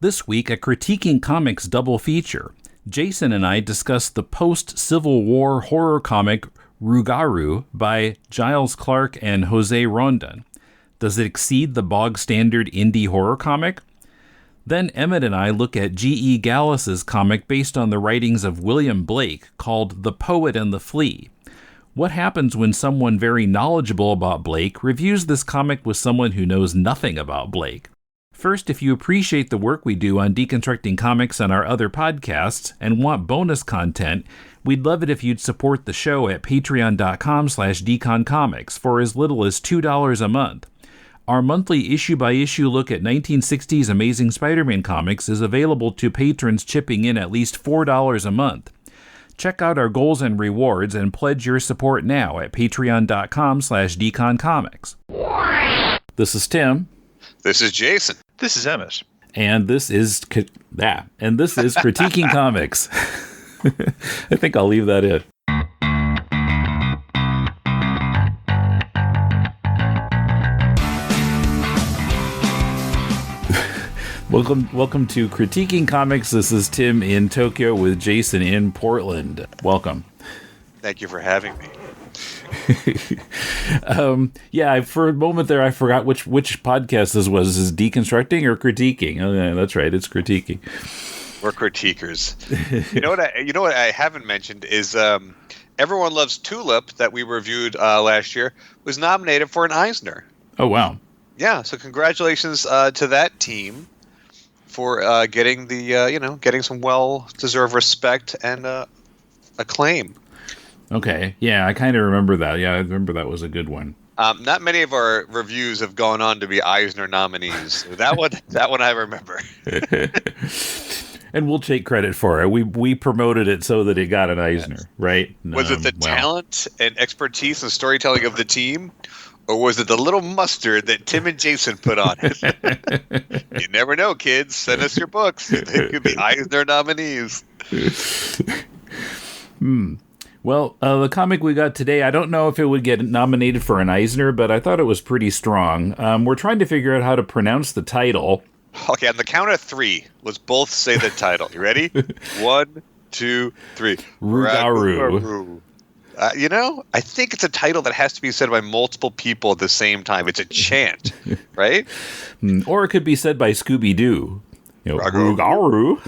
This week, a Critiquing Comics double feature. Jason and I discussed the post-Civil War horror comic Rougarou by Giles Clark and Jose Rondon. Does it exceed the bog-standard indie horror comic? Then Emmet and I look at G.E. Gallas's comic based on the writings of William Blake called The Poet and the Flea. What happens when someone very knowledgeable about Blake reviews this comic with someone who knows nothing about Blake? First, if you appreciate the work we do on deconstructing comics on our other podcasts and want bonus content, we'd love it if you'd support the show at patreon.com/deconcomics for as little as $2 a month. Our monthly issue-by-issue look at 1960s Amazing Spider-Man comics is available to patrons chipping in at least $4 a month. Check out our goals and rewards and pledge your support now at patreon.com/deconcomics. This is Tim. This is Jason. This is Emmet. And this is Critiquing Comics. I think I'll leave that in. Welcome to Critiquing Comics. This is Tim in Tokyo with Jason in Portland. Welcome. Thank you for having me. For a moment there, I forgot which podcast this was. Is deconstructing or critiquing? Oh, yeah, that's right. It's critiquing. We're critiquers. You know what I haven't mentioned is Everyone Loves Tulip that we reviewed last year was nominated for an Eisner. Oh wow! Yeah, so congratulations to that team for getting getting some well-deserved respect and acclaim. Okay, yeah, I kind of remember that. Yeah, I remember that was a good one. Not many of our reviews have gone on to be Eisner nominees. That one I remember. And we'll take credit for it. We promoted it so that it got an Eisner, right? Was it the talent and expertise and storytelling of the team, or was it the little mustard that Tim and Jason put on it? You never know, kids. Send us your books. They could be Eisner nominees. Well, the comic we got today, I don't know if it would get nominated for an Eisner, but I thought it was pretty strong. We're trying to figure out how to pronounce the title. Okay, on the count of three, let's both say the title. You ready? 1, 2, 3. Rougarou. I think it's a title that has to be said by multiple people at the same time. It's a chant, right? Or it could be said by Scooby-Doo. Rougarou.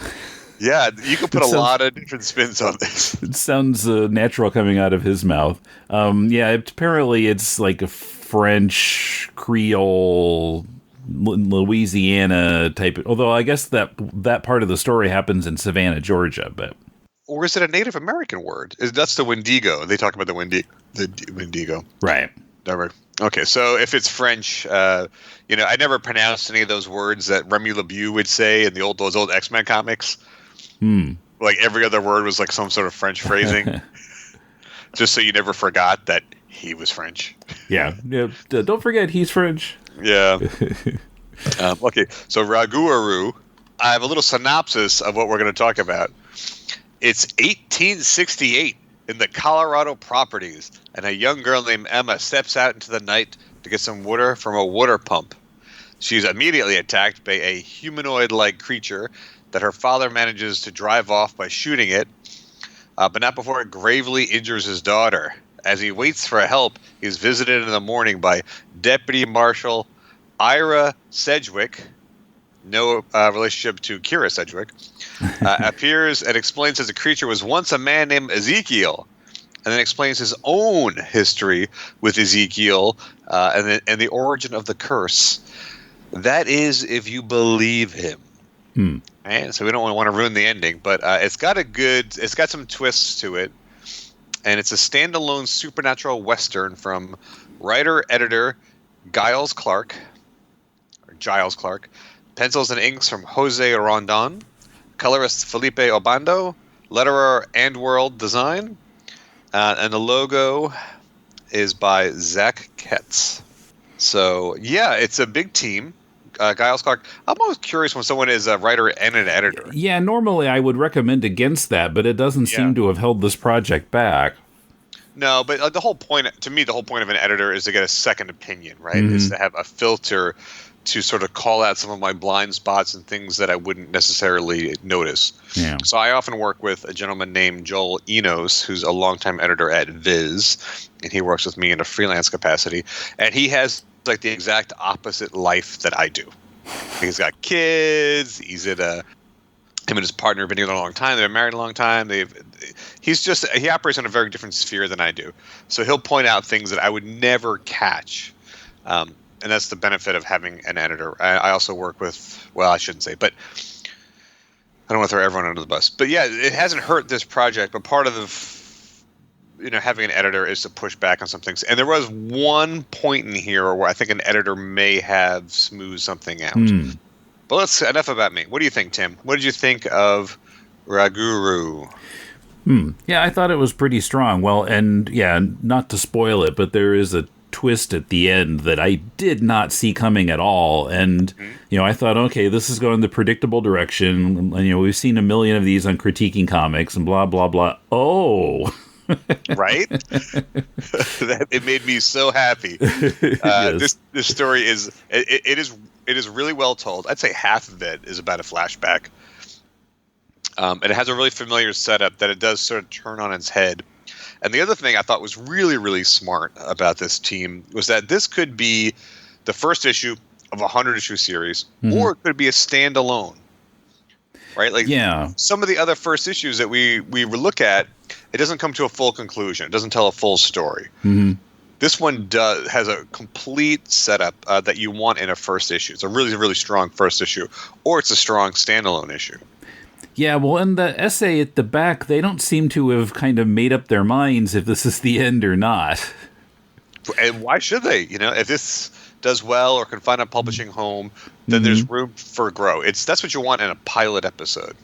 Yeah, you can put a lot of different spins on this. It sounds natural coming out of his mouth. Apparently it's like a French, Creole, Louisiana type. Although I guess that part of the story happens in Savannah, Georgia. Or is it a Native American word? That's the Wendigo. They talk about the Wendigo. Right. Never. Okay, so if it's French, I never pronounced any of those words that Remy LeBeau would say in those old X-Men comics. Like every other word was like some sort of French phrasing, just so you never forgot that he was French. Yeah. Don't forget he's French. Yeah. Okay, so Rougarou. I have a little synopsis of what we're going to talk about. It's 1868 in the Colorado properties, and a young girl named Emma steps out into the night to get some water from a water pump. She's immediately attacked by a humanoid-like creature that her father manages to drive off by shooting it, but not before it gravely injures his daughter. As he waits for help, he's visited in the morning by Deputy Marshal Ira Sedgwick, no relationship to Kira Sedgwick, appears and explains that the creature was once a man named Ezekiel, and then explains his own history with Ezekiel and the origin of the curse. That is, if you believe him. Right? So we don't want to ruin the ending, but it's got some twists to it, and it's a standalone supernatural western from writer-editor Giles Clark, pencils and inks from Jose Rondon, colorist Felipe Obando, letterer and world design, and the logo is by Zach Ketz. So yeah, it's a big team. Giles Clark. I'm always curious when someone is a writer and an editor. Yeah, normally I would recommend against that, but it doesn't seem to have held this project back. No, but the whole point of an editor is to get a second opinion, right? Mm-hmm. Is to have a filter to sort of call out some of my blind spots and things that I wouldn't necessarily notice. Yeah. So I often work with a gentleman named Joel Enos, who's a longtime editor at Viz, and he works with me in a freelance capacity. And he has like the exact opposite life that I do. He's got kids. He's at him and his partner have been together a long time. They've been married a long time. He operates on a very different sphere than I do. So he'll point out things that I would never catch. And that's the benefit of having an editor. I also work with, well, I shouldn't say, but I don't want to throw everyone under the bus. But yeah, it hasn't hurt this project, but part of having an editor is to push back on some things. And there was one point in here where I think an editor may have smoothed something out. But enough about me. What do you think, Tim? What did you think of Rougarou? Yeah, I thought it was pretty strong. Well, and yeah, not to spoil it, but there is a twist at the end that I did not see coming at all. And, I thought, okay, this is going the predictable direction. And, we've seen a million of these on critiquing comics and blah, blah, blah. Oh, right? It made me so happy. Yes. This story is really well told. I'd say half of it is about a flashback. And it has a really familiar setup that it does sort of turn on its head. And the other thing I thought was really, really smart about this team was that this could be the first issue of a 100-issue series, or it could be a standalone, right? Like some of the other first issues that we look at, it doesn't come to a full conclusion. It doesn't tell a full story. This one has a complete setup that you want in a first issue. It's a really, really strong first issue, or it's a strong standalone issue. Yeah, well, in the essay at the back, they don't seem to have kind of made up their minds if this is the end or not. And why should they? If this does well or can find a publishing home, then there's room for growth. That's what you want in a pilot episode.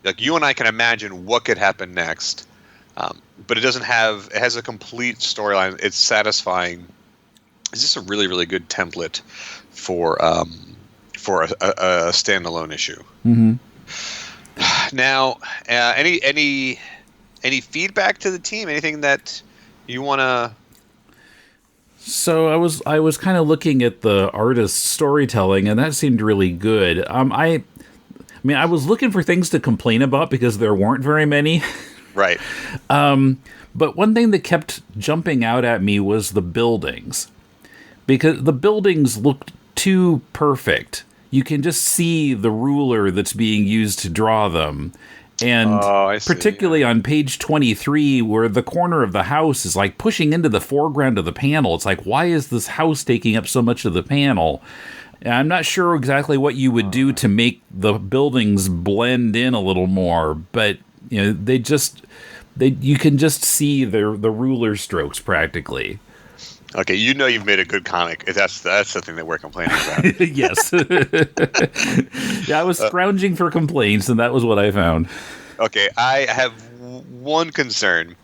Like you and I can imagine what could happen next, but it has a complete storyline. It's satisfying. It's just a really, really good template for a standalone issue. Now, any feedback to the team? Anything that you want to? So I was kind of looking at the artist's storytelling, and that seemed really good. I was looking for things to complain about because there weren't very many. Right. But one thing that kept jumping out at me was the buildings, because the buildings looked too perfect. You can just see the ruler that's being used to draw them. And particularly on page 23, where the corner of the house is like pushing into the foreground of the panel. It's like, why is this house taking up so much of the panel? And I'm not sure exactly what you would do to make the buildings blend in a little more, but you can just see the ruler strokes practically. Okay, you've made a good comic. That's the thing that we're complaining about. Yes. Yeah, I was scrounging for complaints, and that was what I found. Okay, I have one concern,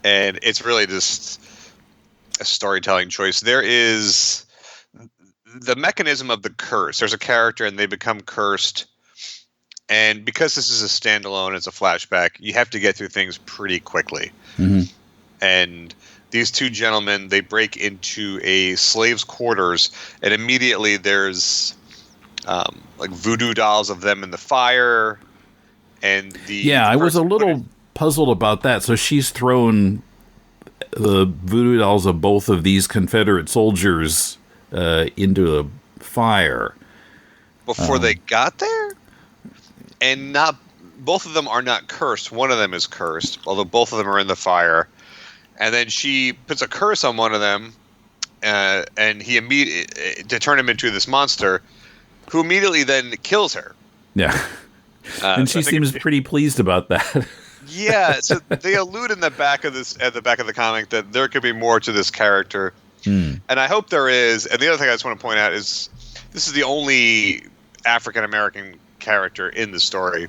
and it's really just a storytelling choice. There is the mechanism of the curse. There's a character, and they become cursed. And because this is a standalone, it's a flashback, you have to get through things pretty quickly. And these two gentlemen, they break into a slave's quarters, and immediately there's like voodoo dolls of them in the fire, and I was a little puzzled about that. So she's thrown the voodoo dolls of both of these Confederate soldiers into the fire before they got there, and not both of them are not cursed. One of them is cursed, although both of them are in the fire. And then she puts a curse on one of them, and he to turn him into this monster, who immediately then kills her. Yeah, and she seems pretty pleased about that. Yeah, so they allude at the back of the comic that there could be more to this character, and I hope there is. And the other thing I just want to point out is this is the only African American character in the story.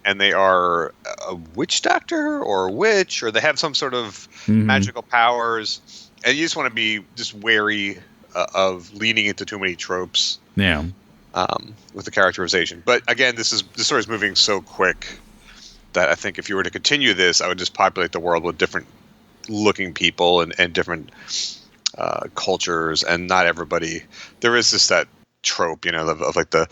And they are a witch doctor or a witch, or they have some sort of magical powers. And you just want to be just wary of leaning into too many tropes. Yeah. With the characterization. But again, the story is moving so quick that I think if you were to continue this, I would just populate the world with different looking people and different cultures, and not everybody. There is just that trope, of like the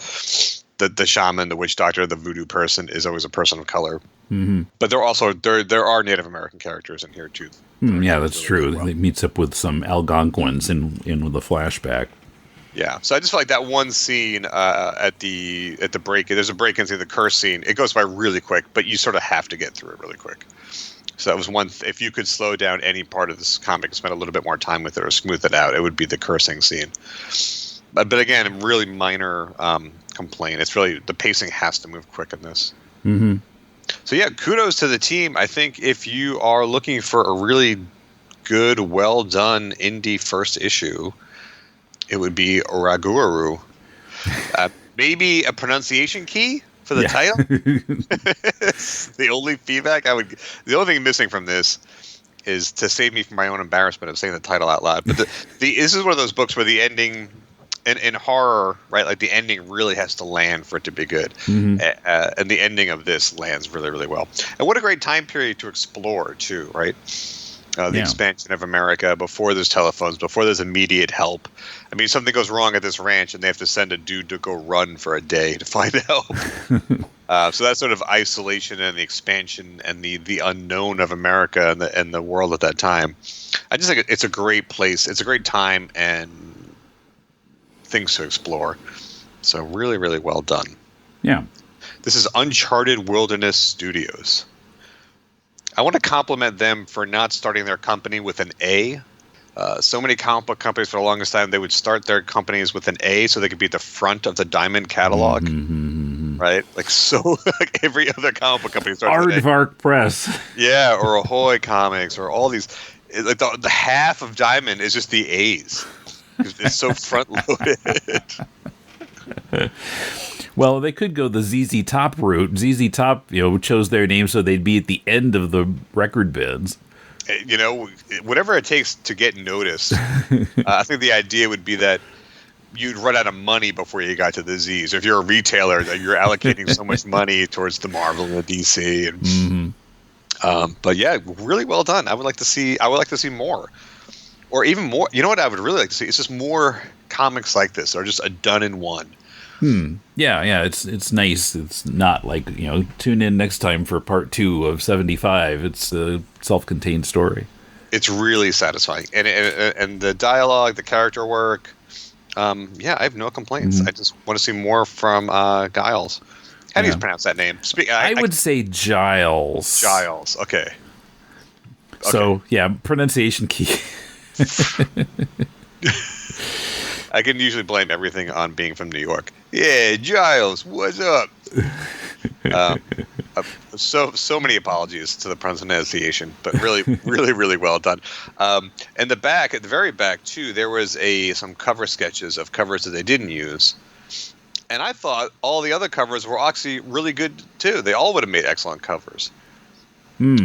shaman, the witch doctor, the voodoo person is always a person of color. Mm-hmm. But there are Native American characters in here too. Yeah, that's true. Well. It meets up with some Algonquins in the flashback. Yeah, so I just feel like that one scene at the break. There's a break into the curse scene. It goes by really quick, but you sort of have to get through it really quick. So that was one. If you could slow down any part of this comic and spend a little bit more time with it or smooth it out, it would be the cursing scene. But again, really minor complaint. It's really the pacing has to move quick in this. Mm-hmm. So yeah, kudos to the team. I think if you are looking for a really good, well done indie first issue, it would be Rougarou. Maybe a pronunciation key for the title. The only feedback the only thing missing from this is to save me from my own embarrassment of saying the title out loud. But this is one of those books where the ending, in horror, right? Like the ending really has to land for it to be good. Mm-hmm. And the ending of this lands really, really well. And what a great time period to explore too, right? The expansion of America before there's telephones, before there's immediate help. I mean, something goes wrong at this ranch and they have to send a dude to go run for a day to find help. So that sort of isolation and the expansion and the unknown of America and the world at that time. I just think it's a great place. It's a great time and things to explore. So really, really well done. Yeah. This is Uncharted Wilderness Studios. I want to compliment them for not starting their company with an A. So many comic book companies for the longest time, they would start their companies with an A so they could be at the front of the Diamond catalog. Mm-hmm. Right? Like every other comip book company starts with an A. Aardvark Press. Yeah, or Ahoy Comics, or all these. Like the half of Diamond is just the A's. It's so front-loaded. Well, they could go the ZZ Top route. ZZ Top, chose their name so they'd be at the end of the record bins. Whatever it takes to get noticed. I think the idea would be that you'd run out of money before you got to the Z's. If you're a retailer, that you're allocating so much money towards the Marvel and the DC. And, mm-hmm. But yeah, really well done. I would like to see more, or even more. You know what I would really like to see? It's just more comics like this, or just a done in one. Yeah, it's nice. It's not like, tune in next time for part 2 of 75. It's a self-contained story. It's really satisfying. And the dialogue, the character work, I have no complaints. Mm-hmm. I just want to see more from Giles. How do you pronounce that name? I would say Giles. Giles, okay. So, pronunciation key. I can usually blame everything on being from New York. Yeah, Giles, what's up? So many apologies to the pronunciation, but really, really, really well done. And at the very back too, there was some cover sketches of covers that they didn't use, and I thought all the other covers were actually really good too. They all would have made excellent covers.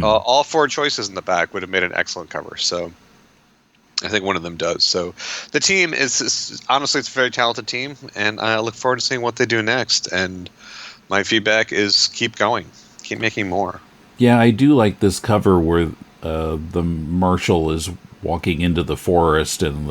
All 4 choices in the back would have made an excellent cover. So I think one of them does. So the team is honestly, it's a very talented team, and I look forward to seeing what they do next. And my feedback is keep going. Keep making more. Yeah, I do like this cover where the marshal is walking into the forest and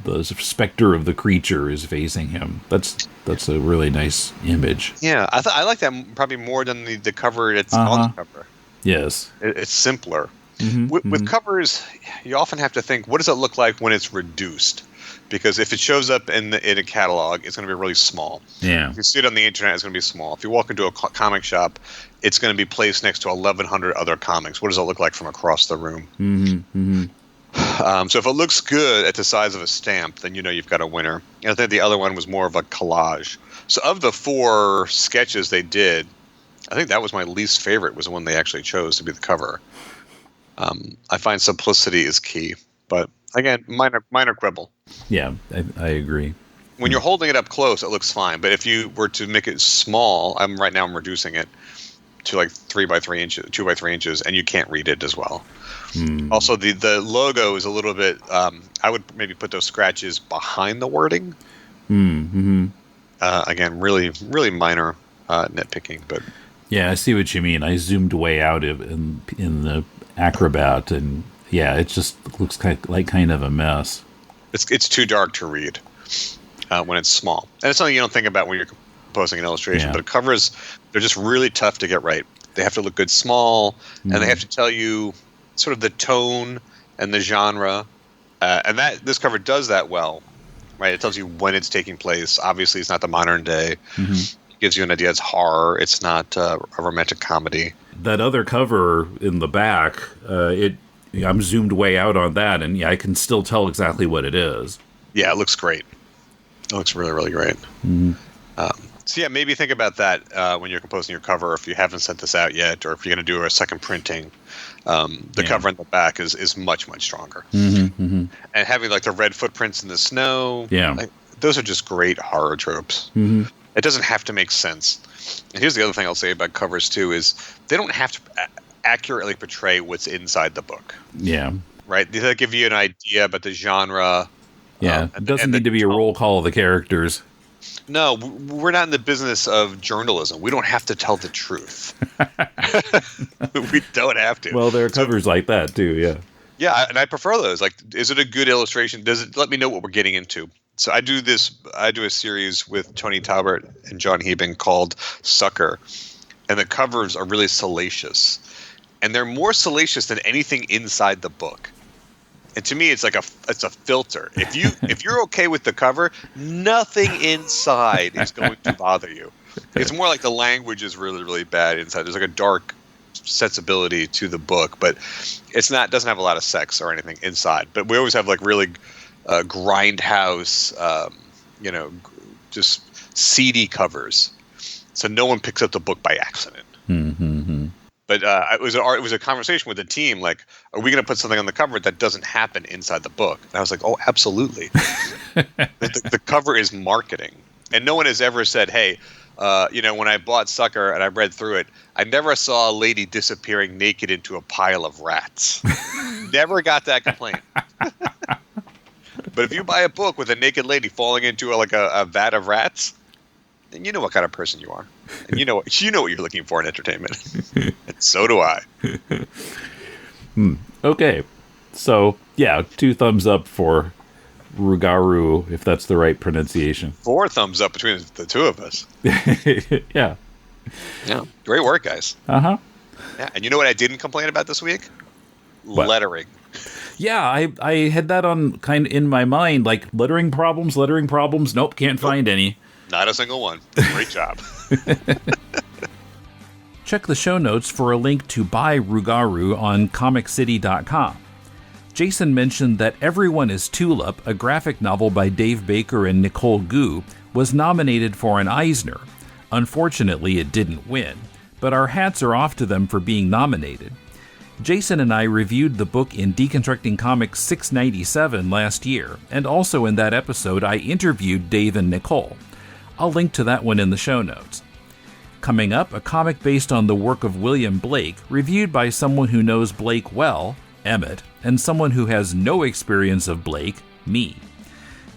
the specter of the creature is facing him. That's a really nice image. Yeah, I like that probably more than the cover that's on the cover. Yes. It's simpler. Mm-hmm, With covers, you often have to think, what does it look like when it's reduced? Because if it shows up in a catalog, it's going to be really small. Yeah. If you see it on the internet, it's going to be small. If you walk into a comic shop, it's going to be placed next to 1,100 other comics. What does it look like from across the room? Mm-hmm, mm-hmm. So if it looks good at the size of a stamp, then you've got a winner. And I think the other one was more of a collage. So of the 4 sketches they did, I think that was my least favorite, was the one they actually chose to be the cover. I find simplicity is key, but again, minor quibble. Yeah, I agree. When you're holding it up close, it looks fine. But if you were to make it small, I'm reducing it to like 3 by 3 inches, 2 by 3 inches, and you can't read it as well. Also, the logo is a little bit. I would maybe put those scratches behind the wording. Again, really, really minor nitpicking, but yeah, I see what you mean. I zoomed way out in the Acrobat, and yeah, it just looks kind of a mess. It's too dark to read. when it's small. And it's something you don't think about when you're composing an illustration. But covers, they're just really tough to get right. They have to look good small, and they have to tell you sort of the tone and the genre. And this cover does that well, right? It tells you when it's taking place. Obviously, it's not the modern day. It gives you an idea it's horror. It's not a romantic comedy. That other cover in the back, I'm zoomed way out on that, and I can still tell exactly what it is. Yeah, it looks great. It looks really, really great. So maybe think about that when you're composing your cover, if you haven't sent this out yet, or if you're going to do a second printing. The cover in the back is much, much stronger. And having like the red footprints in the snow, those are just great horror tropes. It doesn't have to make sense. And here's the other thing I'll say about covers too, is they don't have to accurately portray what's inside the book. Right? They'll give you an idea about the genre. It doesn't need to be a roll call of the characters. No, we're not in the business of journalism. We don't have to tell the truth. We don't have to. Well, there are covers like that too, Yeah, and I prefer those. Like, is it a good illustration? Does it let me know what we're getting into? So I do a series with Tony Talbert and John Heben called Sucker, and the covers are really salacious, and they're more salacious than anything inside the book. And to me, it's a filter. If you're okay with the cover, nothing inside is going to bother you. It's more like the language is really, really bad inside. There's like a dark sensibility to the book, but doesn't have a lot of sex or anything inside. But we always have like really grindhouse, just seedy covers, so no one picks up the book by accident. But it was a conversation with the team, like, are we going to put something on the cover that doesn't happen inside the book? And I was like, oh, absolutely. the cover is marketing. And no one has ever said, hey, when I bought Sucker and I read through it, I never saw a lady disappearing naked into a pile of rats. Never got that complaint. But if you buy a book with a naked lady falling into a vat of rats, then you know what kind of person you are. And you know what you're looking for in entertainment. And so do I. Okay. So, 2 thumbs up for Rougarou, if that's the right pronunciation. 4 thumbs up between the two of us. Yeah. Great work, guys. Yeah. And you know what I didn't complain about this week? What? Lettering. Yeah, I had that on kind of in my mind, like lettering problems. Nope, can't find any. Not a single one. Great job. Check the show notes for a link to buy Rougarou on comiccity.com. Jason mentioned that Everyone is Tulip, a graphic novel by Dave Baker and Nicole Gu, was nominated for an Eisner. Unfortunately, it didn't win, but our hats are off to them for being nominated. Jason and I reviewed the book in Deconstructing Comics 697 last year, and also in that episode I interviewed Dave and Nicole. I'll link to that one in the show notes. Coming up, a comic based on the work of William Blake, reviewed by someone who knows Blake well, Emmet, and someone who has no experience of Blake, me.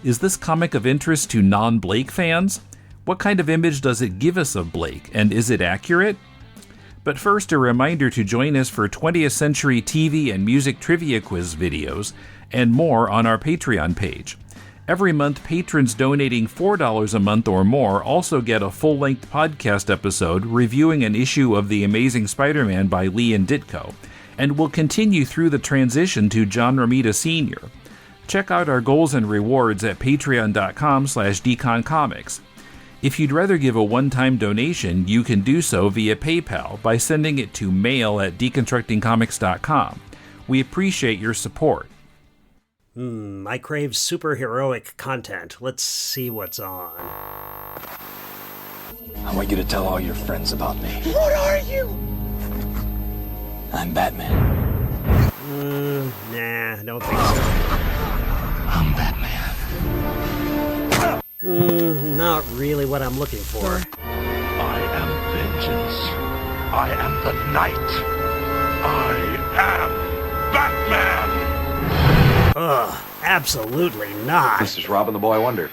Is this comic of interest to non-Blake fans? What kind of image does it give us of Blake, and is it accurate? But first, a reminder to join us for 20th Century TV and music trivia quiz videos, and more on our Patreon page. Every month, patrons donating $4 a month or more also get a full-length podcast episode reviewing an issue of The Amazing Spider-Man by Lee and Ditko, and will continue through the transition to John Romita Sr. Check out our goals and rewards at patreon.com/deconcomics. If you'd rather give a one-time donation, you can do so via PayPal by sending it to mail@deconstructingcomics.com. We appreciate your support. I crave superheroic content. Let's see what's on. I want you to tell all your friends about me. What are you? I'm Batman. Nah, I don't think so. I'm Batman. Not really what I'm looking for. I am vengeance. I am the night. I am Batman. Ugh, absolutely not. This is Robin the Boy Wonder.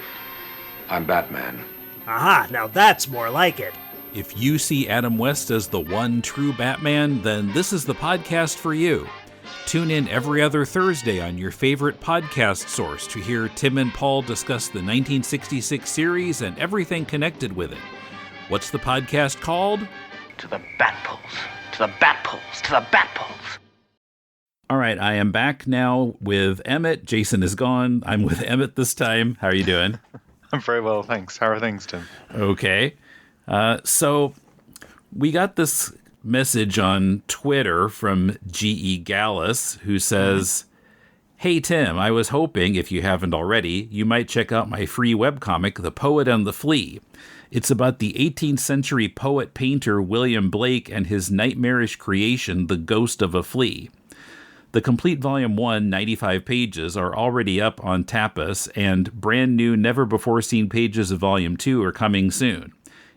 I'm Batman. Aha, now that's more like it. If you see Adam West as the one true Batman, then this is the podcast for you. Tune in every other Thursday on your favorite podcast source to hear Tim and Paul discuss the 1966 series and everything connected with it. What's the podcast called? To the bat poles, to the bat poles, to the bat poles. All right, I am back now with Emmet. Jason is gone. I'm with Emmet this time. How are you doing? I'm very well, thanks. How are things, Tim? Okay. So we got this message on Twitter from G.E. Gallas, who says, "Hey, Tim, I was hoping, if you haven't already, you might check out my free webcomic, The Poet and the Flea. It's about the 18th century poet-painter William Blake and his nightmarish creation, The Ghost of a Flea. The complete Volume 1, 95 pages, are already up on Tapas, and brand new, never-before-seen pages of Volume 2 are coming soon.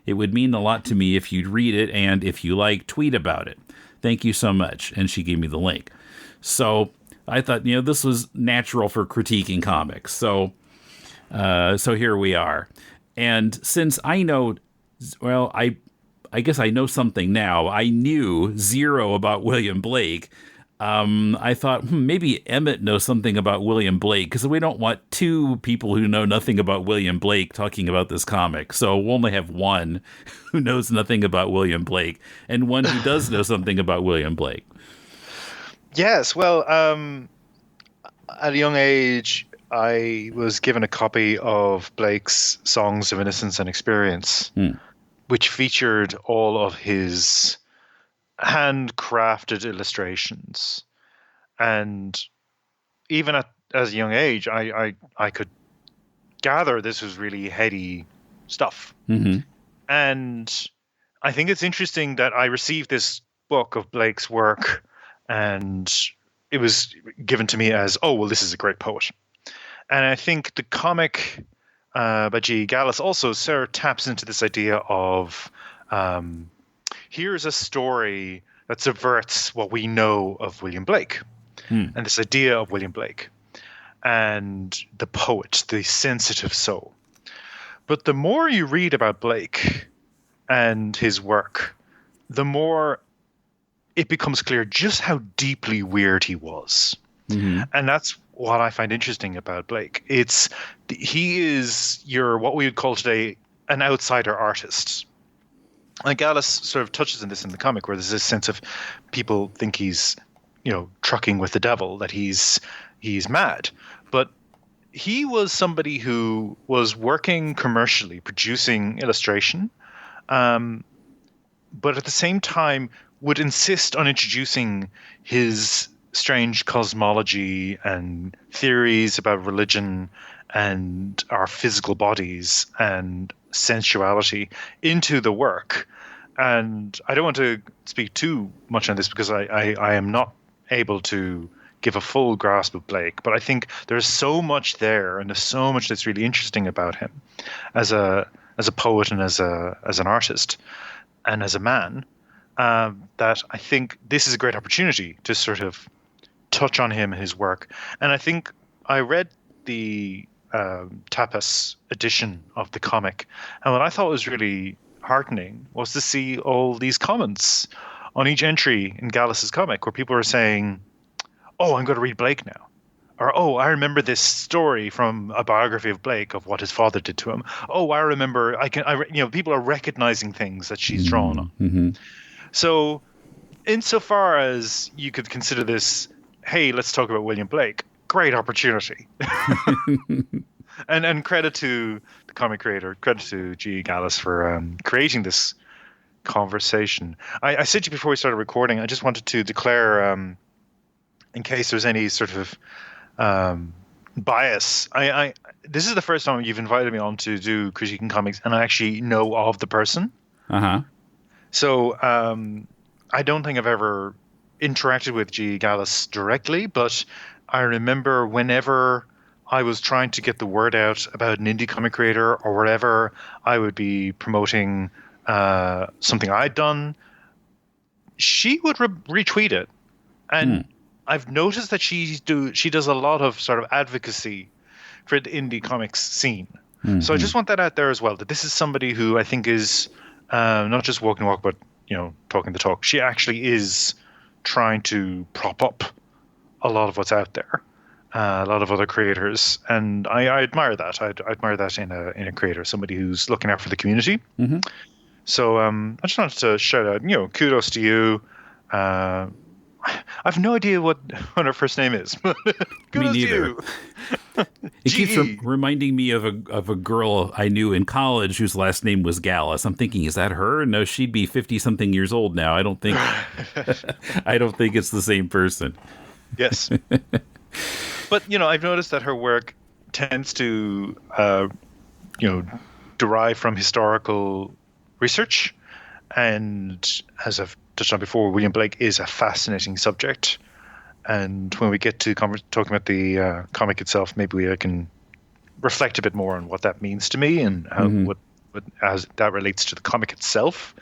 It would mean a lot to me if you'd read it, and if you like, tweet about it. Thank you so much." And she gave me the link. So I thought, this was natural for critiquing comics. So here we are. And since I know, I guess I know something now. I knew zero about William Blake. I thought maybe Emmet knows something about William Blake, because we don't want two people who know nothing about William Blake talking about this comic. So we'll only have one who knows nothing about William Blake and one who does know something about William Blake. Yes, well, at a young age, I was given a copy of Blake's Songs of Innocence and Experience, which featured all of his handcrafted illustrations. And even as a young age, I could gather this was really heady stuff. Mm-hmm. And I think it's interesting that I received this book of Blake's work and it was given to me as, oh, well, this is a great poet. And I think the comic by G. Gallas also sort of taps into this idea of here's a story that subverts what we know of William Blake and this idea of William Blake and the poet, the sensitive soul. But the more you read about Blake and his work, the more it becomes clear just how deeply weird he was. Mm-hmm. And that's what I find interesting about Blake. He is what we would call today an outsider artist. And Gallas sort of touches on this in the comic, where there's this sense of people think he's, trucking with the devil, that he's mad. But he was somebody who was working commercially, producing illustration, but at the same time would insist on introducing his strange cosmology and theories about religion and our physical bodies and sensuality into the work. And I don't want to speak too much on this because I am not able to give a full grasp of Blake, but I think there's so much there, and there's so much that's really interesting about him as a poet and as an artist and as a man, that I think this is a great opportunity to sort of touch on him and his work. And I think I read the Tapas edition of the comic, and what I thought was really heartening was to see all these comments on each entry in Gallas's comic where people are saying, "Oh, I'm going to read Blake now," or "Oh, I remember this story from a biography of Blake of what his father did to him. Oh, I remember. People are recognizing things that she's drawn on." Mm-hmm. So, insofar as you could consider this, hey, let's talk about William Blake, great opportunity. And credit to the comic creator, credit to G. Gallas for creating this conversation. I said to you before we started recording, I just wanted to declare, in case there's any sort of bias, this is the first time you've invited me on to do critiquing comics, and I actually know of the person. Uh-huh. So I don't think I've ever interacted with G. Gallas directly, but I remember whenever I was trying to get the word out about an indie comic creator or whatever, I would be promoting something I'd done, she would retweet it. And I've noticed that she does a lot of sort of advocacy for the indie comics scene. Mm-hmm. So I just want that out there as well, that this is somebody who I think is not just walking the walk, but talking the talk. She actually is trying to prop up a lot of what's out there, a lot of other creators, and I admire that. I admire that in a creator, somebody who's looking out for the community. Mm-hmm. So I just wanted to shout out, kudos to you. I've no idea what her first name is. But Me neither. It keeps reminding me of a girl I knew in college whose last name was Gallas. I'm thinking, is that her? No, she'd be 50-something years old now. I don't think it's the same person. Yes. But, I've noticed that her work tends to, derive from historical research. And as I've touched on before, William Blake is a fascinating subject. And when we get to talking about the comic itself, maybe I can reflect a bit more on what that means to me and how what as that relates to the comic itself.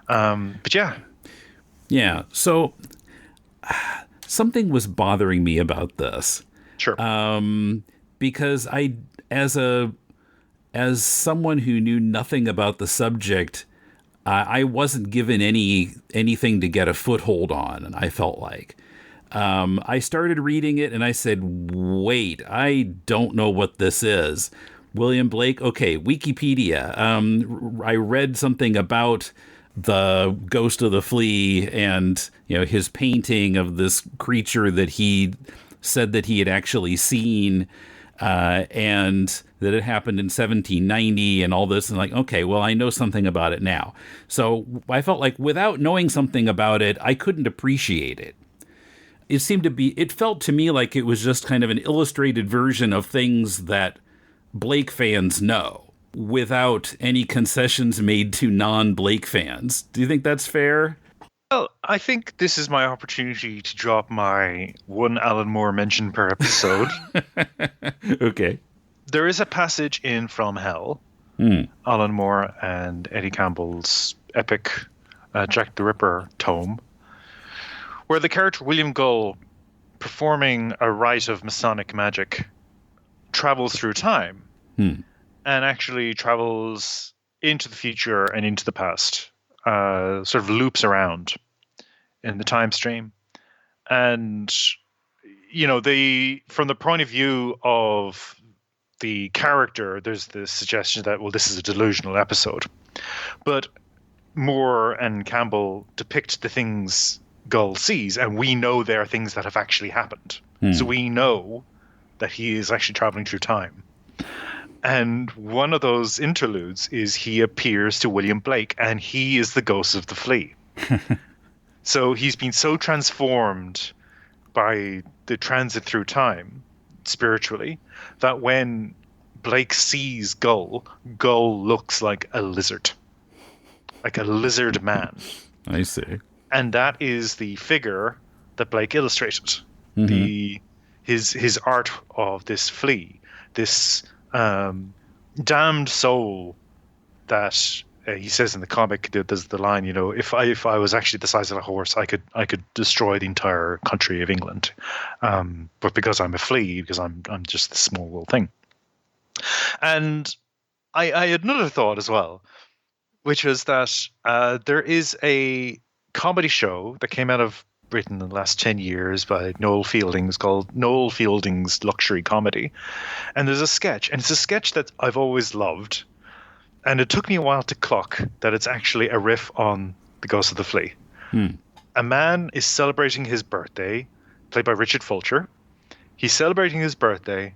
But yeah. Yeah. So something was bothering me about this. Sure. Because as someone who knew nothing about the subject, I wasn't given anything to get a foothold on, and I felt like. I started reading it and I said, wait, I don't know what this is. William Blake, okay, Wikipedia. I read something about the ghost of the Flea and, his painting of this creature that he said that he had actually seen, and that it happened in 1790 and all this. And like, okay, well, I know something about it now. So I felt like without knowing something about it, I couldn't appreciate it. It felt to me like it was just kind of an illustrated version of things that Blake fans know without any concessions made to non-Blake fans. Do you think that's fair? Well, I think this is my opportunity to drop my one Alan Moore mention per episode. Okay. There is a passage in From Hell, Alan Moore and Eddie Campbell's epic Jack the Ripper tome, where the character William Gull, performing a rite of Masonic magic, travels through time and actually travels into the future and into the past, sort of loops around in the time stream. And, from the point of view of the character, there's this suggestion that, well, this is a delusional episode. But Moore and Campbell depict the things Gull sees, and we know there are things that have actually happened. So we know that he is actually traveling through time. And one of those interludes is he appears to William Blake, and he is the ghost of the Flea. So he's been so transformed by the transit through time, spiritually, that when Blake sees Gull looks like a lizard man. I see. And that is the figure that Blake illustrated. His art of this Flea, this damned soul that he says in the comic. There's the line, if I was actually the size of a horse, I could destroy the entire country of England. But because I'm a flea, because I'm just this small little thing. And I had another thought as well, which was that there is a comedy show that came out of Britain in the last 10 years by Noel Fielding, called Noel Fielding's Luxury Comedy. And there's a sketch, and it's a sketch that I've always loved. And it took me a while to clock that it's actually a riff on The Ghost of the Flea. A man is celebrating his birthday, played by Richard Fulcher. He's celebrating his birthday,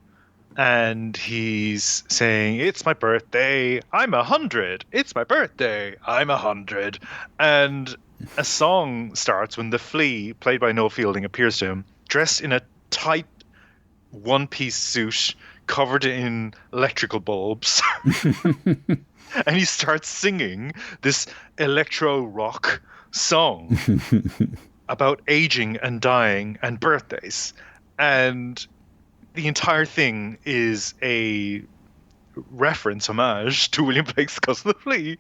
and he's saying, "It's my birthday, I'm 100. It's my birthday, I'm 100." And a song starts when the Flea, played by Noel Fielding, appears to him, dressed in a tight one-piece suit covered in electrical bulbs. And he starts singing this electro rock song about aging and dying and birthdays. And the entire thing is a reference, homage to William Blake's Ghost of the Flea.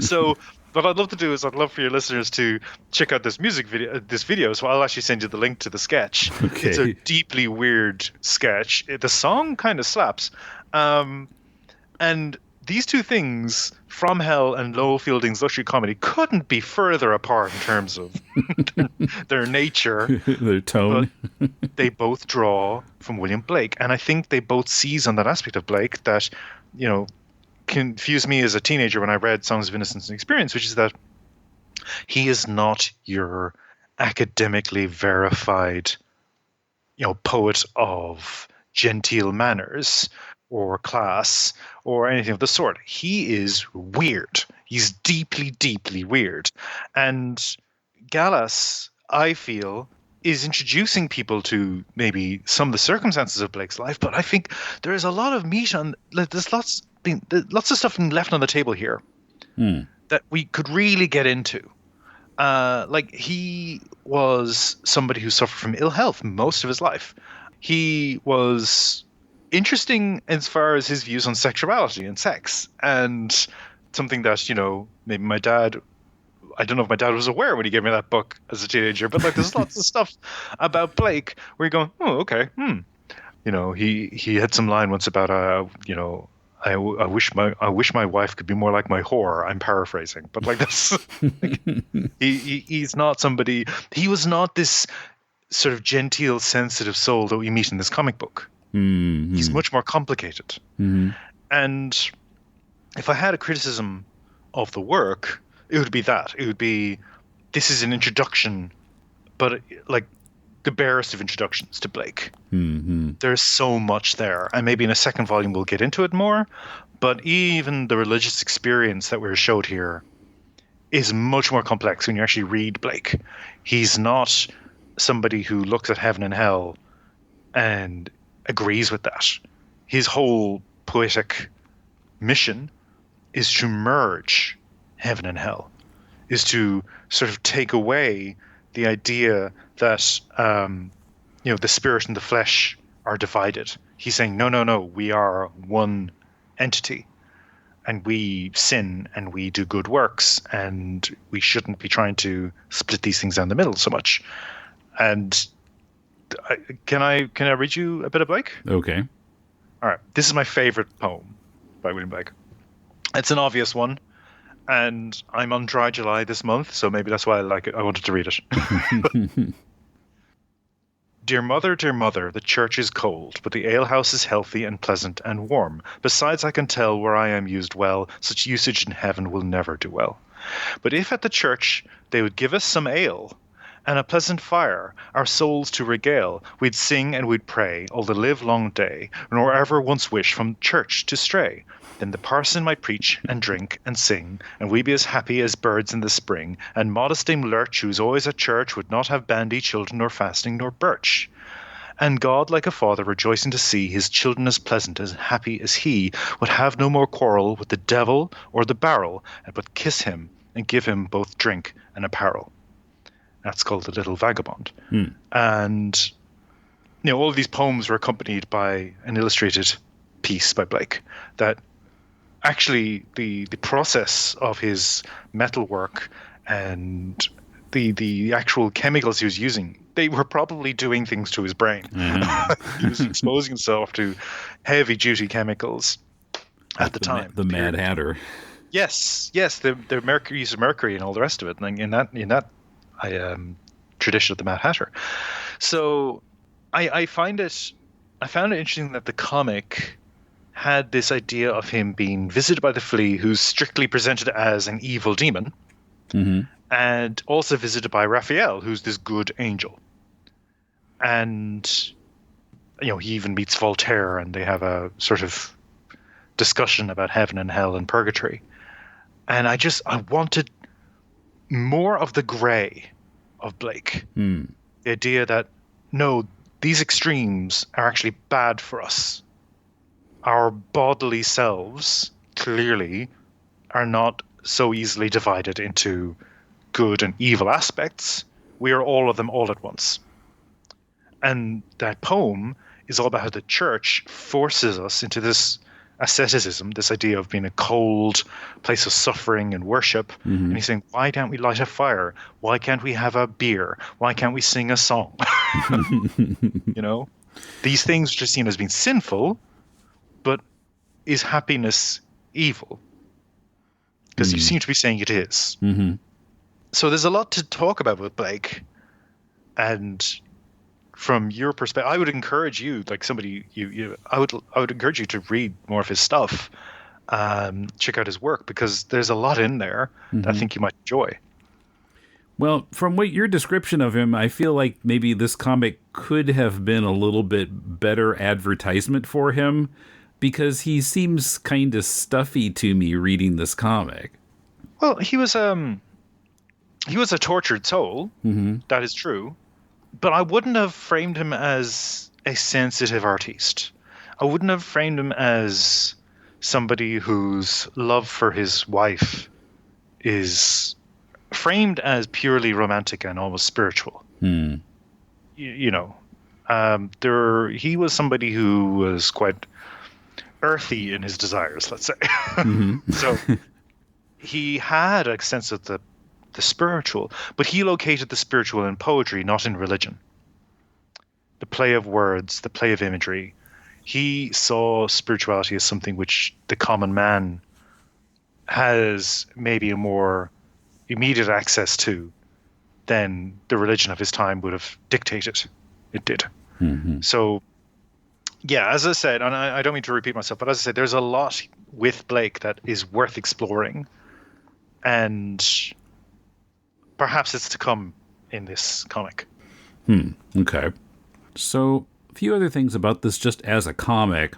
So what I'd love to do is I'd love for your listeners to check out this video. So I'll actually send you the link to the sketch. Okay. It's a deeply weird sketch. The song kind of slaps. And these two things, From Hell and Lowell Fielding's luxury comedy, couldn't be further apart in terms of their nature, their tone. But they both draw from William Blake, and I think they both seize on that aspect of Blake that, confused me as a teenager when I read Songs of Innocence and Experience, which is that he is not your academically verified, poet of genteel manners or class or anything of the sort. He is weird. He's deeply, deeply weird. And Gallas, I feel, is introducing people to maybe some of the circumstances of Blake's life, but I think there is a lot of meat on. There's lots of stuff being left on the table here that we could really get into. He was somebody who suffered from ill health most of his life. He was interesting as far as his views on sexuality and sex, and something that maybe my dad. I don't know if my dad was aware when he gave me that book as a teenager, but there's lots of stuff about Blake where you're going, oh, okay, he had some line once about I wish my wife could be more like my whore. I'm paraphrasing, but this, he's not somebody. He was not this sort of genteel, sensitive soul that we meet in this comic book. Mm-hmm. He's much more complicated. Mm-hmm. And if I had a criticism of the work, it would be that. It would be, this is an introduction, but the barest of introductions to Blake. Mm-hmm. There's so much there. And maybe in a second volume we'll get into it more. But even the religious experience that we're showed here is much more complex when you actually read Blake. He's not somebody who looks at heaven and hell and agrees with that. His whole poetic mission is to merge heaven and hell, is to sort of take away the idea that the spirit and the flesh are divided. He's saying, no, we are one entity, and we sin and we do good works, and we shouldn't be trying to split these things down the middle so much. And can I read you a bit of Blake? Okay. All right. This is my favorite poem by William Blake. It's an obvious one. And I'm on Dry July this month, so maybe that's why I like it. I wanted to read it. Dear mother, the church is cold, but the alehouse is healthy and pleasant and warm. Besides, I can tell where I am used well, such usage in heaven will never do well. But if at the church they would give us some ale, and a pleasant fire, our souls to regale, we'd sing and we'd pray all the live-long day, nor ever once wish from church to stray. Then the parson might preach and drink and sing, and we be as happy as birds in the spring, and modest Dame Lurch, who's always at church, would not have bandy children, nor fasting, nor birch. And God, like a father, rejoicing to see his children as pleasant, as happy as he, would have no more quarrel with the devil or the barrel, and would kiss him and give him both drink and apparel. That's called The Little Vagabond. And all of these poems were accompanied by an illustrated piece by Blake that actually the process of his metalwork and the actual chemicals he was using, they were probably doing things to his brain. He was exposing himself to heavy duty chemicals at the time. The Mad Hatter. Yes, the use of mercury and all the rest of it. And in that tradition of the Mad Hatter. So I found it interesting that the comic had this idea of him being visited by the Flea, who's strictly presented as an evil demon, and also visited by Raphael, who's this good angel. And he even meets Voltaire, and they have a sort of discussion about heaven and hell and purgatory. And I wanted more of the grey of Blake. The idea that, no, these extremes are actually bad for us. Our bodily selves, clearly, are not so easily divided into good and evil aspects. We are all of them all at once. And that poem is all about how the church forces us into this asceticism, this idea of being a cold place of suffering and worship. And he's saying, why can't we light a fire? Why can't we have a beer? Why can't we sing a song? These things which are seen as being sinful, but is happiness evil. Because you seem to be saying it is. Mm-hmm. So there's a lot to talk about with Blake. And from your perspective, I would encourage you, like somebody, I would encourage you to read more of his stuff, check out his work, because there's a lot in there that I think you might enjoy. Well, from what your description of him, I feel like maybe this comic could have been a little bit better advertisement for him, because he seems kind of stuffy to me reading this comic. Well, he was a tortured soul. Mm-hmm. That is true. But I wouldn't have framed him as a sensitive artiste. I wouldn't have framed him as somebody whose love for his wife is framed as purely romantic and almost spiritual. Mm. You know, he was somebody who was quite earthy in his desires, let's say. Mm-hmm. So he had a sense of the spiritual, but he located the spiritual in poetry, not in religion. The play of words, the play of imagery. He saw spirituality as something which the common man has maybe a more immediate access to than the religion of his time would have dictated it did. Mm-hmm. So, yeah, as I said, and I don't mean to repeat myself, but as I said, there's a lot with Blake that is worth exploring, and perhaps it's to come in this comic. Okay. So, a few other things about this just as a comic.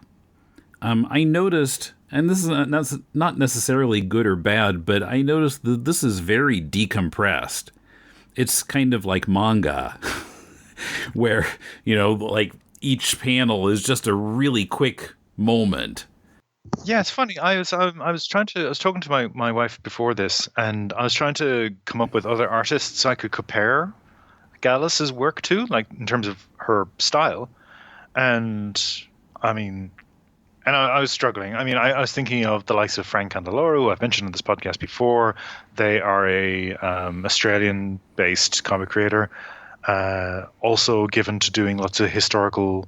I noticed, and this is not necessarily good or bad, but I noticed that this is very decompressed. It's kind of like manga, where, like each panel is just a really quick moment. Yeah, it's funny. I was talking to my wife before this, and I was trying to come up with other artists I could compare Gallas's work to, like in terms of her style. And I mean, I was struggling. I mean, I was thinking of the likes of Frank Candeloro, who I've mentioned in this podcast before. They are a Australian-based comic creator, also given to doing lots of historical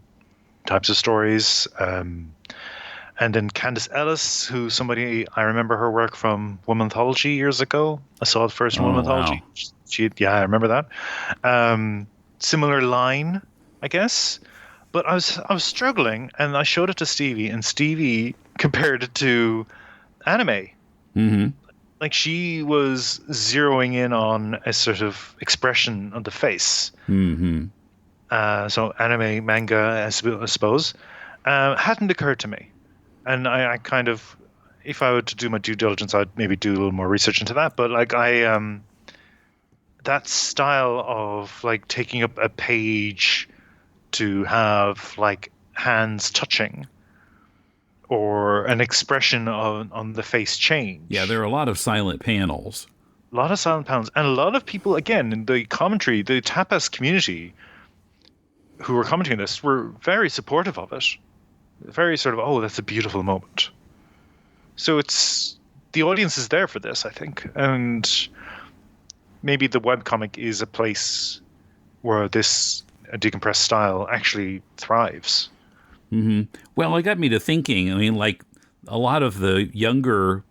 types of stories. And then Candice Ellis, who I remember her work from Womanthology years ago. I saw it first in Womanthology. Wow. I remember that. Similar line, I guess. But I was struggling, and I showed it to Stevie, and Stevie compared it to anime. Mm-hmm. Like, she was zeroing in on a sort of expression on the face. Mm-hmm. So anime, manga, I suppose. Hadn't occurred to me. And I kind of, if I were to do my due diligence, I'd maybe do a little more research into that. But like that style of like taking up a page to have like hands touching or an expression on the face change. Yeah, there are a lot of silent panels. A lot of silent panels. And a lot of people, again, in the commentary, the tapas community who were commenting on this were very supportive of it. Very sort of, oh, that's a beautiful moment. So the audience is there for this, I think. And maybe the webcomic is a place where this decompressed style actually thrives. Mm-hmm. Well, it got me to thinking. I mean, like a lot of the younger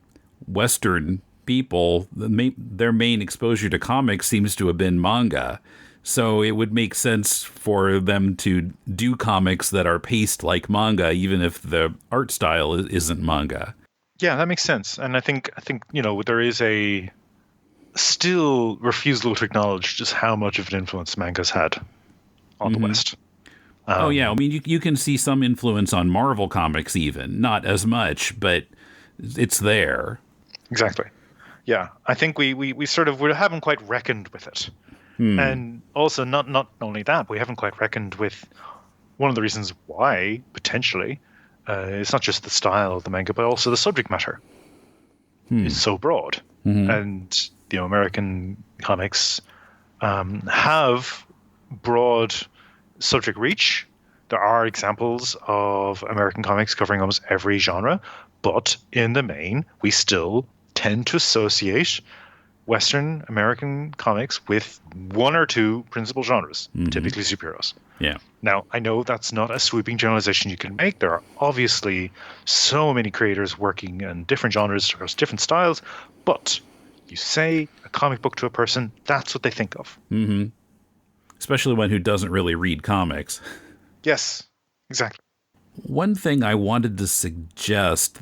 Western people, their main exposure to comics seems to have been manga. So it would make sense for them to do comics that are paced like manga, even if the art style isn't manga. Yeah, that makes sense. And I think there is a still refusal to acknowledge just how much of an influence manga's had on the West. Oh yeah, I mean you can see some influence on Marvel comics, even not as much, but it's there. Exactly. Yeah, I think we haven't quite reckoned with it. And also, not only that, we haven't quite reckoned with one of the reasons why, potentially, it's not just the style of the manga, but also the subject matter is so broad. Mm-hmm. And, American comics have broad subject reach. There are examples of American comics covering almost every genre, but in the main, we still tend to associate Western American comics with one or two principal genres, typically superheroes. Yeah. Now, I know that's not a sweeping generalization you can make. There are obviously so many creators working in different genres across different styles, but you say a comic book to a person, that's what they think of. Mm-hmm. Especially one who doesn't really read comics. Yes, exactly. One thing I wanted to suggest,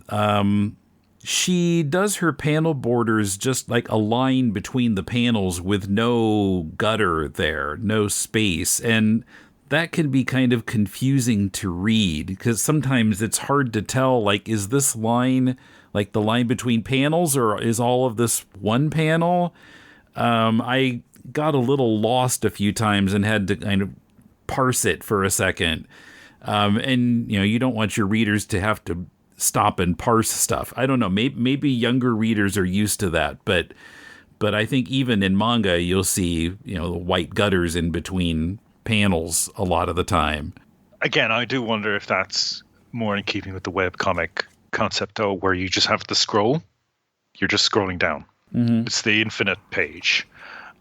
she does her panel borders just like a line between the panels with no gutter there, no space. And that can be kind of confusing to read because sometimes it's hard to tell, like, is this line like the line between panels or is all of this one panel? I got a little lost a few times and had to kind of parse it for a second. And, you don't want your readers to have to stop and parse stuff. I don't know. Maybe younger readers are used to that, but I think even in manga, you'll see, the white gutters in between panels a lot of the time. Again, I do wonder if that's more in keeping with the webcomic concept, though, where you just have the scroll. You're just scrolling down. Mm-hmm. It's the infinite page.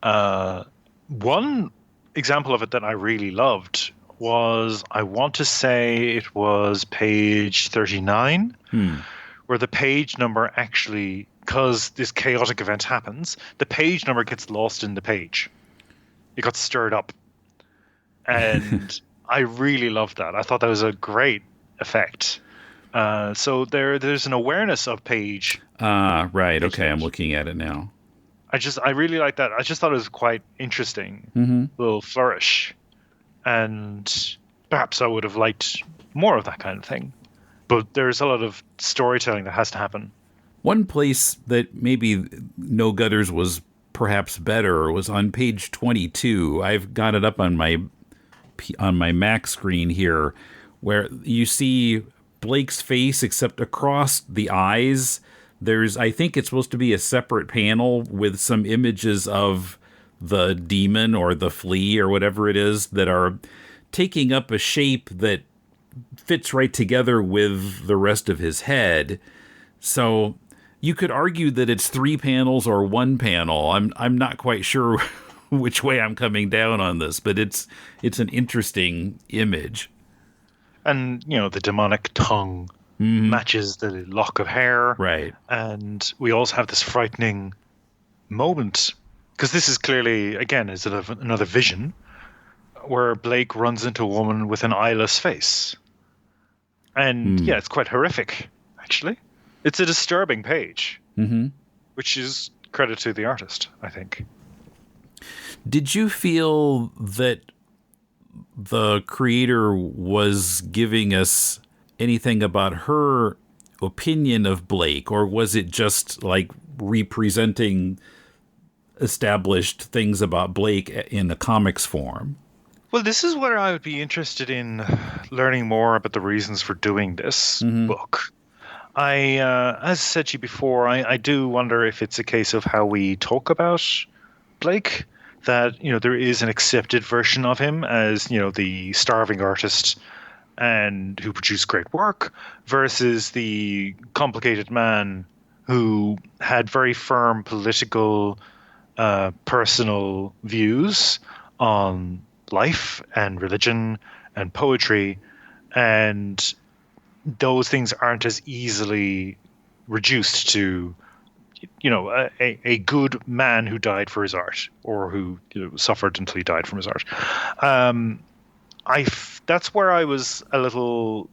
One example of it that I really loved was, I want to say it was page 39, where the page number actually, because this chaotic event happens, the page number gets lost in the page. It got stirred up. And I really loved that. I thought that was a great effect. So there's an awareness of page. Right. Okay, I'm looking at it now. I really like that. I just thought it was quite interesting. Little flourish. And perhaps I would have liked more of that kind of thing. But there's a lot of storytelling that has to happen. One place that maybe no gutters was perhaps better was on page 22. I've got it up on my Mac screen here, where you see Blake's face, except across the eyes, I think it's supposed to be a separate panel with some images of the demon or the flea or whatever it is that are taking up a shape that fits right together with the rest of his head. So you could argue that it's 3 panels or 1 panel. I'm not quite sure which way I'm coming down on this, but it's an interesting image. And, the demonic tongue matches the lock of hair. Right. And we also have this frightening moment, because this is clearly, again, is another vision, where Blake runs into a woman with an eyeless face. And, yeah, it's quite horrific, actually. It's a disturbing page, which is credit to the artist, I think. Did you feel that the creator was giving us anything about her opinion of Blake, or was it just like representing established things about Blake in a comics form? Well, this is where I would be interested in learning more about the reasons for doing this book. As I said to you before, I do wonder if it's a case of how we talk about Blake, that, there is an accepted version of him as, the starving artist and who produced great work, versus the complicated man who had very firm political, personal views on life and religion and poetry, and those things aren't as easily reduced to, a good man who died for his art, or who suffered until he died from his art. That's where I was a little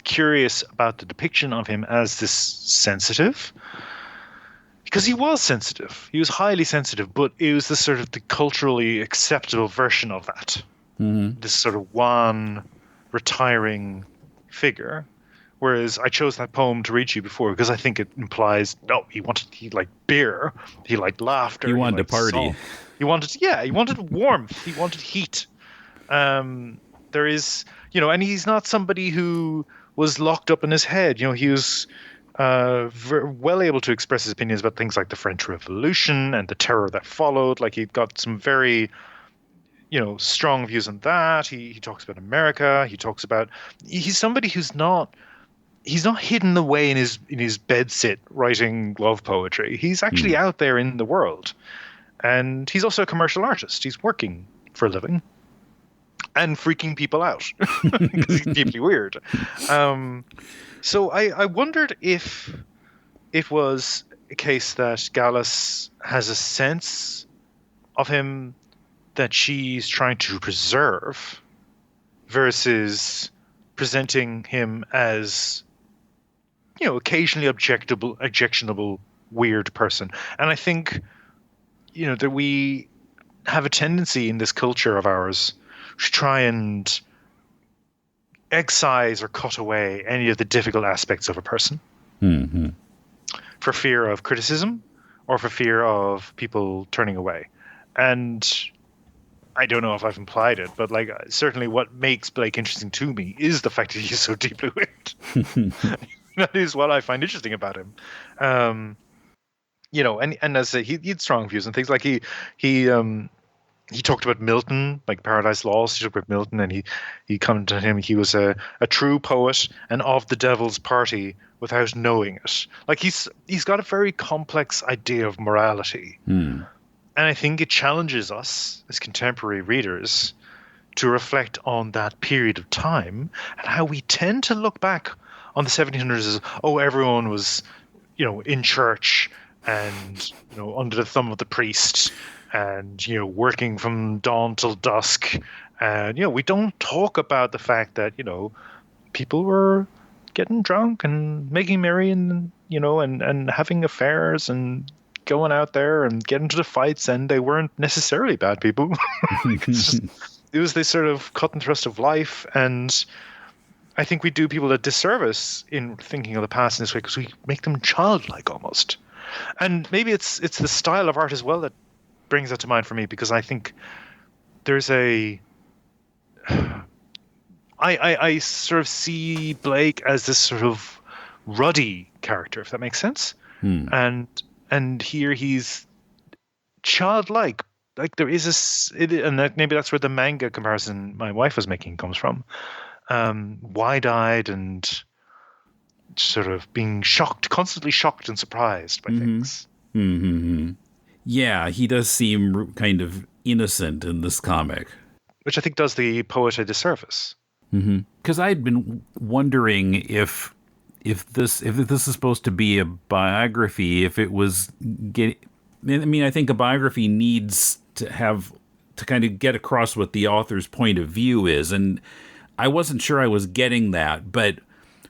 curious about the depiction of him as this sensitive, because he was sensitive. He was highly sensitive, but it was the sort of the culturally acceptable version of that. This sort of wan, retiring figure. Whereas I chose that poem to read you before because I think it implies, he liked beer, he liked laughter. He wanted to party. Song. He wanted warmth, he wanted heat. There is, and he's not somebody who was locked up in his head. He was well able to express his opinions about things like the French Revolution and the terror that followed. Like, he'd got some very, strong views on that. He talks about America. He's somebody who's not he's not hidden away in his bedsit writing love poetry. He's actually out there in the world. And he's also a commercial artist. He's working for a living and freaking people out because he's deeply weird. So I wondered if it was a case that Gallus has a sense of him that she's trying to preserve versus presenting him as, occasionally objectionable, weird person. And I think, that we have a tendency in this culture of ours to try and excise or cut away any of the difficult aspects of a person for fear of criticism or for fear of people turning away. And I don't know if I've implied it, but certainly what makes Blake interesting to me is the fact that he's so deeply weird. That is what I find interesting about him. And as he had strong views and things. Like he talked about Milton, like Paradise Lost. He talked about Milton, and he commented on him. He was a true poet and of the devil's party without knowing it. Like he's got a very complex idea of morality, and I think it challenges us as contemporary readers to reflect on that period of time and how we tend to look back on the 1700s as, everyone was, in church and under the thumb of the priest. And, working from dawn till dusk. And, we don't talk about the fact that, people were getting drunk and making merry and, and having affairs and going out there and getting into the fights. And they weren't necessarily bad people. It was this sort of cut and thrust of life. And I think we do people a disservice in thinking of the past in this way because we make them childlike almost. And maybe it's the style of art as well that brings that to mind for me, because I think there's I sort of see Blake as this sort of ruddy character, if that makes sense. And here he's childlike. Like there is maybe that's where the manga comparison my wife was making comes from. Wide-eyed and sort of being constantly shocked and surprised by things. Mm-hmm. Yeah, he does seem kind of innocent in this comic. Which I think does the poet a disservice. Because I'd been wondering if this is supposed to be a biography, if it was I think a biography needs to kind of get across what the author's point of view is, and I wasn't sure I was getting that, but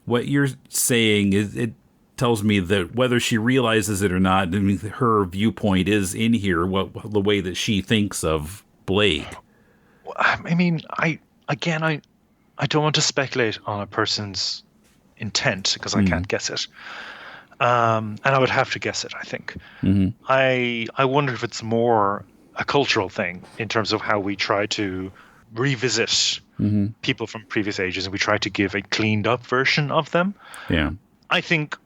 what you're saying is it tells me that whether she realizes it or not, her viewpoint is in here, the way that she thinks of Blake. I don't want to speculate on a person's intent because I can't guess it. And I would have to guess it, I think. I wonder if it's more a cultural thing in terms of how we try to revisit people from previous ages and we try to give a cleaned up version of them. Yeah. I think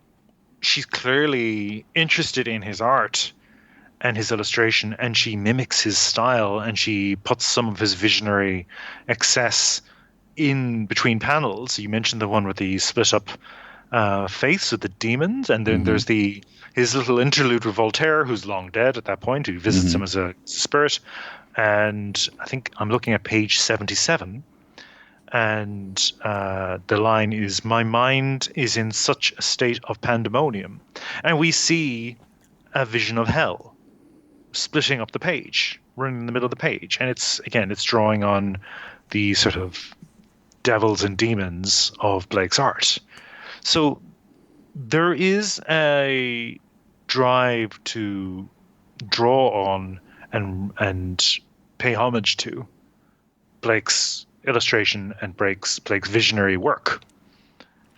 she's clearly interested in his art and his illustration, and she mimics his style and she puts some of his visionary excess in between panels. You mentioned the one with the split up face with the demons, and then there's his little interlude with Voltaire, who's long dead at that point, who visits him as a spirit. And I think I'm looking at page 77, and the line is, "My mind is in such a state of pandemonium." And we see a vision of hell splitting up the page, running in the middle of the page. And it's drawing on the sort of devils and demons of Blake's art. So there is a drive to draw on and pay homage to Blake's illustration and Blake's visionary work,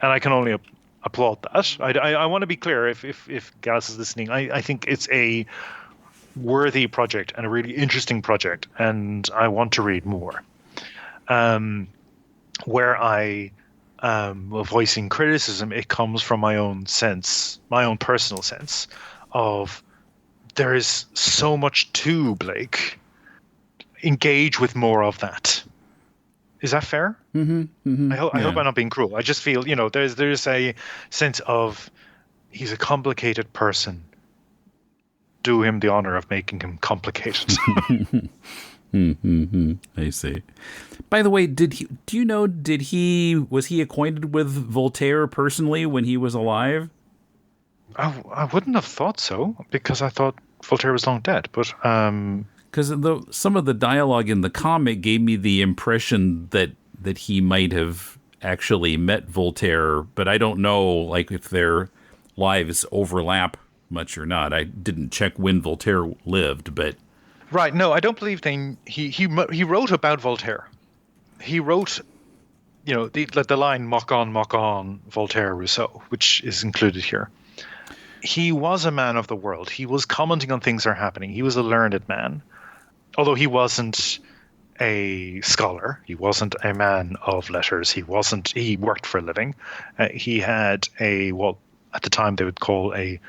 and I can only applaud that. I want to be clear, if Gallas is listening, I think it's a worthy project and a really interesting project, and I want to read more. Where I voicing criticism, it comes from my own personal sense of there is so much to Blake. Engage with more of that. Is that fair? I hope I'm not being cruel. I just feel, there's a sense of he's a complicated person. Do him the honor of making him complicated. I see. By the way, was he acquainted with Voltaire personally when he was alive? I wouldn't have thought so, because I thought Voltaire was long dead. But because some of the dialogue in the comic gave me the impression that he might have actually met Voltaire, but I don't know, like, if their lives overlap much or not. I didn't check when Voltaire lived, but right, no, I don't believe he wrote about Voltaire. He wrote, the line "mock on, Voltaire, Rousseau," which is included here. He was a man of the world. He was commenting on things that are happening. He was a learned man, although he wasn't a scholar. He wasn't a man of letters. He worked for a living. He had at the time they would call a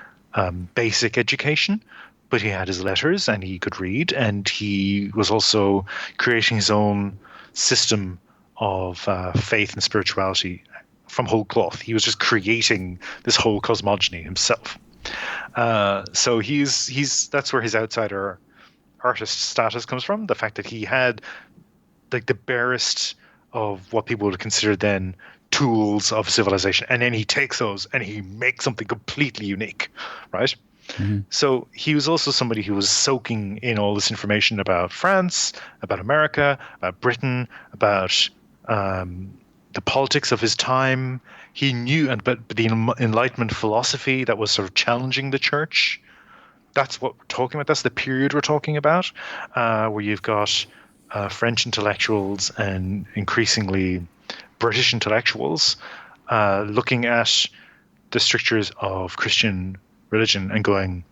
basic education, but he had his letters and he could read, and he was also creating his own system of faith and spirituality from whole cloth. He was just creating this whole cosmogony himself. So that's where his outsider artist status comes from. The fact that he had like the barest of what people would consider then tools of civilization, and then he takes those and he makes something completely unique, right? So he was also somebody who was soaking in all this information about France, about America, about Britain, about the politics of his time. He knew about the Enlightenment philosophy that was sort of challenging the church. That's what we're talking about. That's the period we're talking about, where you've got French intellectuals and increasingly British intellectuals looking at the strictures of Christian religion and going,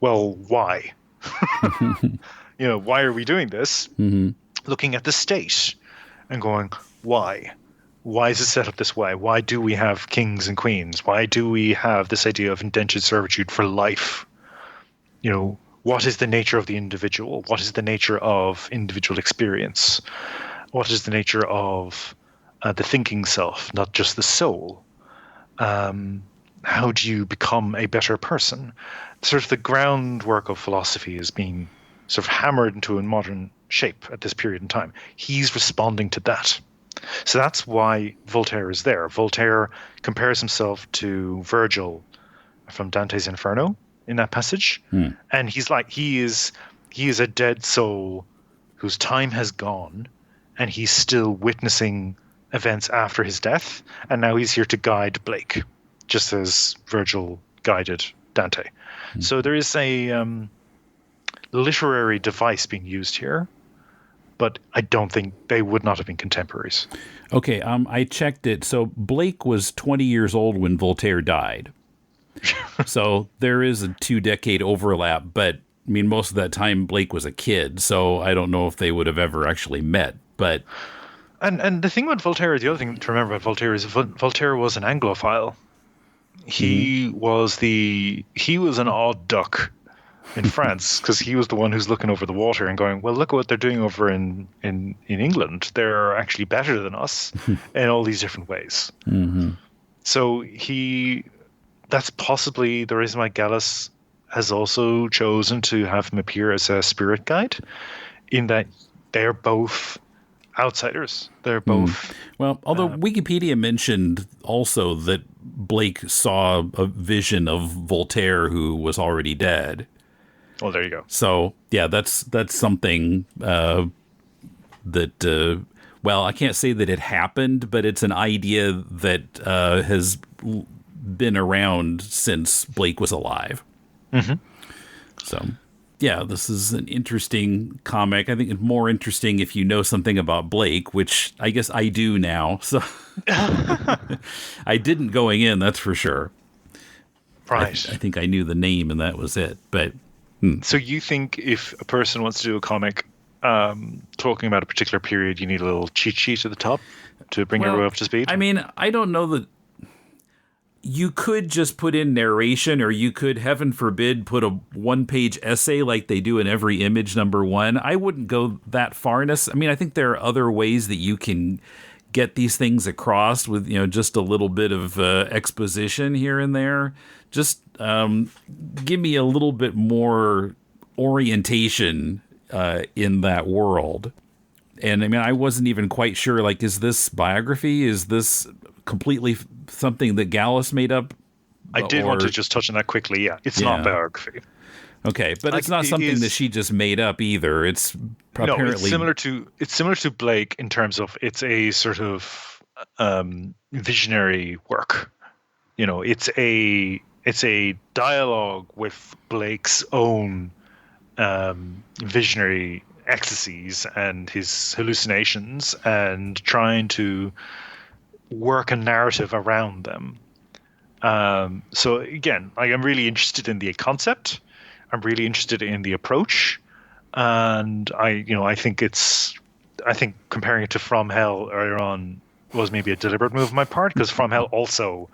well, why? Why are we doing this? Looking at the state and going, why? Why is it set up this way? Why do we have kings and queens? Why do we have this idea of indentured servitude for life? What is the nature of the individual? What is the nature of individual experience? What is the nature of the thinking self, not just the soul? How do you become a better person? Sort of the groundwork of philosophy is being sort of hammered into a modern shape at this period in time. He's responding to that. So that's why Voltaire is there. Voltaire compares himself to Virgil from Dante's Inferno in that passage. And he's like, he is a dead soul whose time has gone, and he's still witnessing events after his death, and now he's here to guide Blake, just as Virgil guided Dante. So there is a literary device being used here, but I don't think they would not have been contemporaries. Okay, I checked it. So Blake was 20 years old when Voltaire died. So there is a 2-decade overlap, but I mean, most of that time Blake was a kid, so I don't know if they would have ever actually met. But and the thing about Voltaire, the other thing to remember about Voltaire is Voltaire was an Anglophile. He was an odd duck in France, because he was the one who's looking over the water and going, well, look at what they're doing over in England. They're actually better than us in all these different ways. So that's possibly the reason why Gallas has also chosen to have him appear as a spirit guide, in that they're both outsiders. They're both... Well, although Wikipedia mentioned also that Blake saw a vision of Voltaire who was already dead. Well, there you go. So, yeah, that's something that, I can't say that it happened, but it's an idea that has been around since Blake was alive. So, yeah, this is an interesting comic. I think it's more interesting if you know something about Blake, which I guess I do now. So I didn't going in, that's for sure. Right. I think I knew the name and that was it. But so you think if a person wants to do a comic talking about a particular period, you need a little cheat sheet at the top to bring everyone up to speed? I mean, I don't know that... you could just put in narration, or you could, heaven forbid, put a one-page essay like they do in every image #1. I wouldn't go that far. I mean, I think there are other ways that you can get these things across with, just a little bit of exposition here and there. Just give me a little bit more orientation in that world. And I mean, I wasn't even quite sure, like, is this biography? Is this completely something that Gallas made up? I did want to just touch on that quickly. Yeah, it's not biography. Okay, but it's not something that she just made up either. It's apparently it's similar to Blake in terms of it's a sort of visionary work. It's a dialogue with Blake's own visionary ecstasies and his hallucinations, and trying to work a narrative around them. So again, I'm really interested in the concept. I'm really interested in the approach, and I think comparing it to From Hell earlier on was maybe a deliberate move on my part, because From Hell also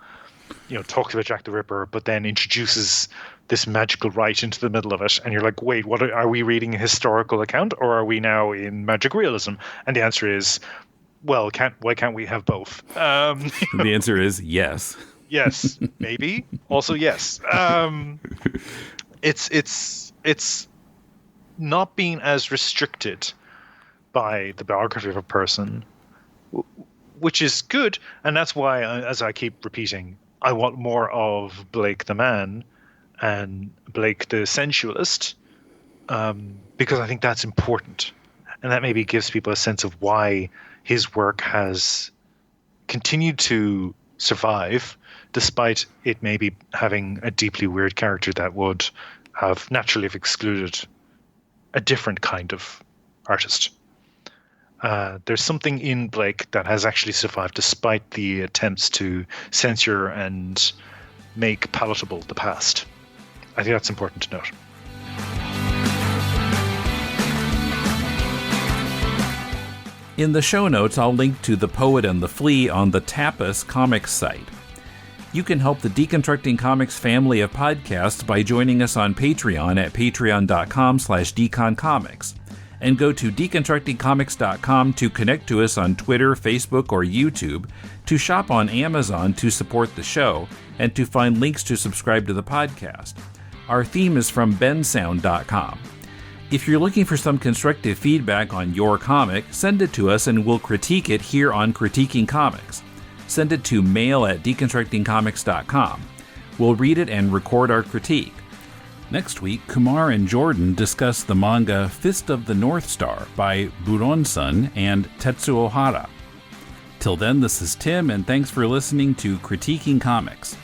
talks about Jack the Ripper, but then introduces this magical rite into the middle of it, and you're like, wait, what are we reading? A historical account, or are we now in magic realism? And the answer is, well, why can't we have both? The answer is yes. Yes, maybe. Also, yes. It's not being as restricted by the biography of a person, which is good, and that's why, as I keep repeating, I want more of Blake the man and Blake the sensualist, because I think that's important, and that maybe gives people a sense of why his work has continued to survive, despite it maybe having a deeply weird character that would have naturally excluded a different kind of artist. There's something in Blake that has actually survived despite the attempts to censor and make palatable the past. I think that's important to note. In the show notes, I'll link to The Poet and the Flea on the Tapas Comics site. You can help the Deconstructing Comics family of podcasts by joining us on Patreon at patreon.com/deconcomics, and go to deconstructingcomics.com to connect to us on Twitter, Facebook, or YouTube, to shop on Amazon to support the show, and to find links to subscribe to the podcast. Our theme is from bensound.com. If you're looking for some constructive feedback on your comic, send it to us and we'll critique it here on Critiquing Comics. Send it to mail@deconstructingcomics.com. We'll read it and record our critique. Next week, Kumar and Jordan discuss the manga Fist of the North Star by Buron-san and Tetsuo Hara. Till then, this is Tim, and thanks for listening to Critiquing Comics.